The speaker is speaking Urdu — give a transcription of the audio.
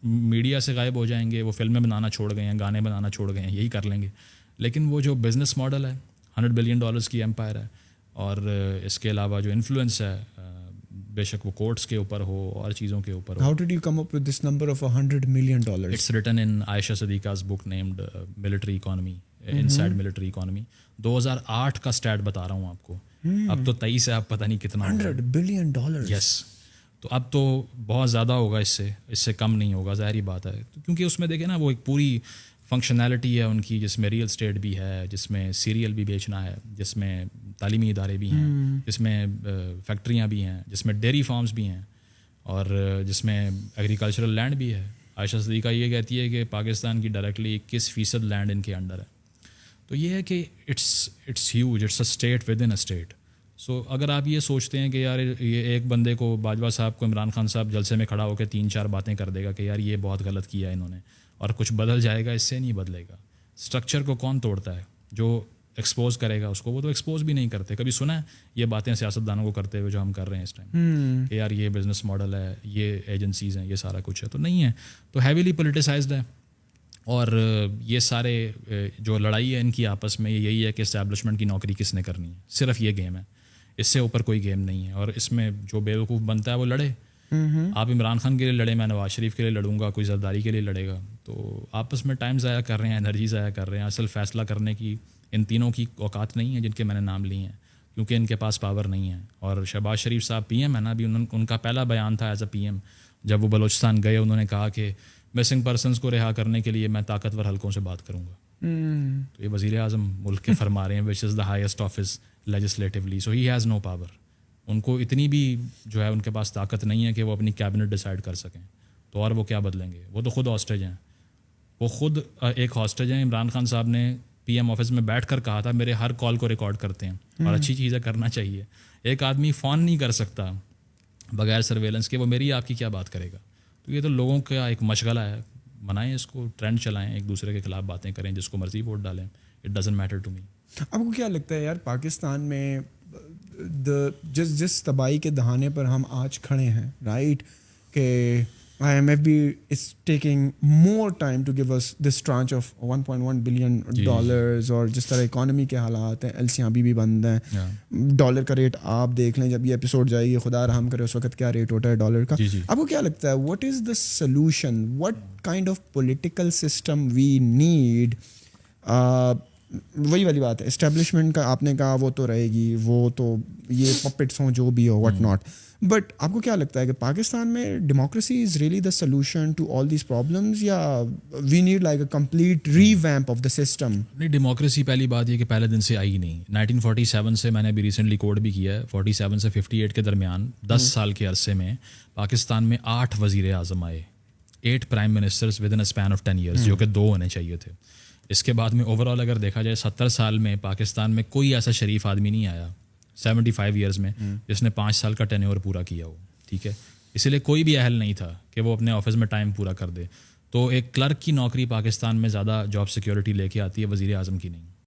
میڈیا سے غائب ہو جائیں گے, وہ فلمیں بنانا چھوڑ گئے ہیں, گانے بنانا چھوڑ گئے ہیں, یہی کر لیں گے. لیکن وہ جو بزنس ماڈل ہے, $100 بلین کی ایمپائر ہے, اور اس کے علاوہ جو انفلوئنس ہے, بے شک وہ کورٹس کے اوپر ہو اور چیزوں کے اوپر ہو. How did you come up with this number of $100 million? It's written in Aisha Sadiqa's book named Military Economy, Inside Military Economy. 2008 کا سٹیٹ بتا رہا ہوں آپ کو, اب تو 23 ہے, اب پتہ نہیں کتنا. $100 billion. یس, تو اب تو بہت زیادہ ہوگا, اس سے کم نہیں ہوگا, ظاہری بات ہے. کیونکہ اس میں دیکھیں نا, وہ ایک پوری فنکشنالٹی ہے ان کی, جس میں ریئل اسٹیٹ بھی ہے, جس میں سیریل بھی بیچنا ہے, جس میں تعلیمی ادارے بھی ہیں, جس میں فیکٹریاں بھی ہیں, جس میں ڈیری فارمز بھی ہیں, اور جس میں ایگریکلچرل لینڈ بھی ہے. عائشہ صدیقہ یہ کہتی ہے کہ پاکستان کی ڈائریکٹلی 21% لینڈ ان کے انڈر ہے. تو یہ ہے کہ it's huge, it's a state within a اے اسٹیٹ. سو اگر آپ یہ سوچتے ہیں کہ یار یہ ایک بندے کو, باجوہ صاحب کو عمران خان صاحب جلسے میں کھڑا ہو کے 3-4 باتیں کر دے گا کہ یار یہ بہت غلط کیا انہوں نے, اور کچھ بدل جائے گا, اس سے نہیں بدلے گا. اسٹرکچر کو کون توڑتا ہے؟ جو ایکسپوز کرے گا اس کو, وہ تو ایکسپوز بھی نہیں کرتے. کبھی سنا ہے یہ باتیں سیاستدانوں کو کرتے ہوئے جو ہم کر رہے ہیں اس ٹائم, کہ یار یہ بزنس ماڈل ہے, یہ ایجنسیز ہیں, یہ سارا کچھ ہے؟ تو نہیں ہے. تو ہیویلی پولیٹیسائزڈ ہے, اور یہ سارے جو لڑائی ہے ان کی آپس میں یہی ہے کہ اسٹیبلشمنٹ کی نوکری کس نے کرنی ہے, صرف یہ گیم ہے, اس سے اوپر کوئی گیم نہیں ہے. اور اس میں جو بیوقوف بنتا ہے وہ لڑے. آپ عمران خان کے لیے لڑے, میں نواز شریف کے لیے لڑوں گا, کوئی زرداری کے لیے لڑے گا. تو آپس میں ٹائم ضائع کر رہے ہیں, انرجی ضائع کر رہے ہیں. اصل فیصلہ کرنے کی ان تینوں کی اوقات نہیں ہے جن کے میں نے نام لیے ہیں, کیونکہ ان کے پاس پاور نہیں ہے. اور شہباز شریف صاحب پی ایم ہے نا, ابھی ان کا پہلا بیان تھا ایز اے پی ایم, جب وہ بلوچستان گئے, انہوں نے کہا کہ مسنگ پرسنس کو رہا کرنے کے لیے میں طاقتور حلقوں سے بات کروں گا. تو یہ وزیر اعظم ملک کے فرما رہے ہیں, which is the highest office legislatively, so he has no power. ان کو اتنی بھی جو ہے ان کے پاس طاقت نہیں ہے کہ وہ اپنی کیبنٹ ڈیسائیڈ کر سکیں. تو اور وہ کیا بدلیں گے؟ وہ تو خود ہاسٹیج ہیں, وہ خود ایک ہاسٹیج ہیں. عمران خان صاحب نے پی ایم آفس میں بیٹھ کر کہا تھا میرے ہر کال کو ریکارڈ کرتے ہیں, اور اچھی چیزیں کرنا چاہیے. ایک آدمی فون نہیں کر سکتا بغیر سرویلنس کے, وہ میری آپ کی کیا بات کرے گا؟ تو یہ تو لوگوں کا ایک مشغلہ ہے, بنائیں اس کو, ٹرینڈ چلائیں, ایک دوسرے کے خلاف باتیں کریں, جس کو مرضی ووٹ ڈالیں, it doesn't matter to me. آپ کو کیا لگتا ہے یار, پاکستان میں جس تباہی کے دہانے پر ہم آج کھڑے ہیں, رائٹ, کہ IMF بھی is taking more time to give us this tranche of $1.1 billion, اور جس طرح اکانومی کے حالات ہیں, LC ابھی بھی بند ہیں, ڈالر کا ریٹ آپ دیکھ لیں, جب یہ ایپیسوڈ جائے گی خدا رحم کرے اس وقت کیا ریٹ ہوتا ہے ڈالر کا. آپ کو کیا لگتا ہے what is the solution, what kind of political system we need? وہی والی بات ہے, اسٹیبلشمنٹ کا آپ نے کہا وہ تو رہے گی, وہ تو یہ پپٹس ہوں جو بھی ہو, واٹ ناٹ, بٹ آپ کو کیا لگتا ہے کہ پاکستان میں democracy is really the solution to all these problems, یا we need like a complete revamp of the system? نہیں, ڈیموکریسی پہلی بات یہ کہ پہلے دن سے آئی نہیں. 1947 سے میں نے ابھی ریسنٹلی کوڈ بھی کیا ہے, 47 سے 58 کے درمیان 10 سال کے عرصے میں پاکستان میں 8 وزیر اعظم آئے, 8 prime ministers with a a span of 10 years, جو کہ 2 ہونے چاہیے تھے. اس کے بعد میں اوور آل اگر دیکھا جائے 70 سال میں پاکستان میں کوئی ایسا شریف آدمی نہیں آیا 75 ایئرز میں جس نے 5 سال کا ٹینیور پورا کیا ہو, ٹھیک ہے. اسی لیے کوئی بھی اہل نہیں تھا کہ وہ اپنے آفس میں ٹائم پورا کر دے. تو ایک کلرک کی نوکری پاکستان میں زیادہ جاب سیکیورٹی لے کے آتی ہے, وزیر اعظم کی نہیں.